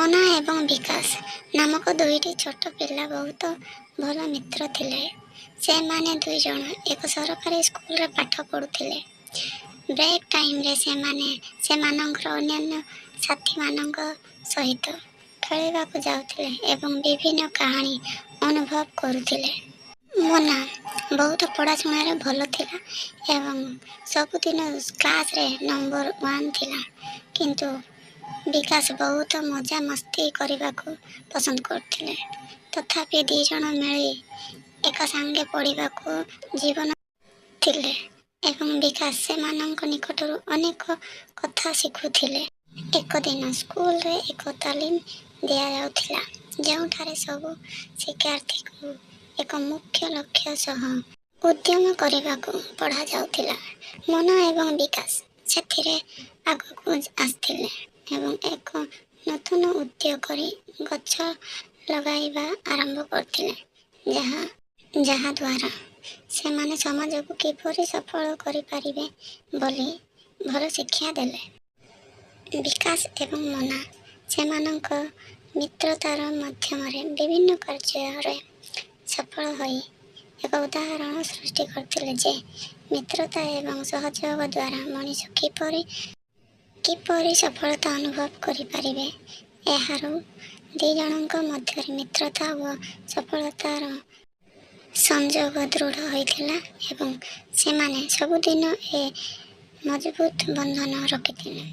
मोना एवं विकास नामक दुईटी छोट पिला बहुत भल मित्र थिले। से माने दुई जण एक सरकारी स्कूल रे पाठ पढुथिले। ब्रेक टाइम रे से मानकर अन्य साथी मानक सहित खेलिबाकु जाउथिले एवं विभिन्न कहानी अनुभव करुथिले। मोना बहुत पढ़ाशुना रे भल थिला एवं सबुदिन क्लास रे नंबर 1 थिला, किंतु विकास बहुत मजा मस्ती करने पसंद करथिले। तथापि दी जण मिली एक संगे पढ़ा जीवन थिले एवं विकास से मानक निकटरू अनेक कथा शिखुथिले। एक दिन स्कूल रे एक तालीम दिया जाउथिला, जोठारे सब शिक्षार्थी को एक मुख्य लक्ष्य सह उद्यम करने पढ़ा जाउथिला। मोना एवं विकास सेथिरे आगकू आस्थिले एवं एक नूतन उद्योग करी गछ लगाइबा आरंभ करथिले, जहा द्वारा से माने समाज को किपरि सफल करि पारिबे बोली भल शिक्षा देले। विकास एवं मोना से मानक मित्रतार माध्यम विभिन्न कार्य सफल होई एक उदाहरण सृष्टि करथिले जे मित्रता एवं सहयोग द्वारा मनुष्य किपरि सफलता अनुभव करि पारिबे। एहारो दी जनक मध्य मित्रता और सफलतार संजोग दृढ़ होइथिला एवं से माने सबुदिन ए मजबूत बंधन रखिथिले।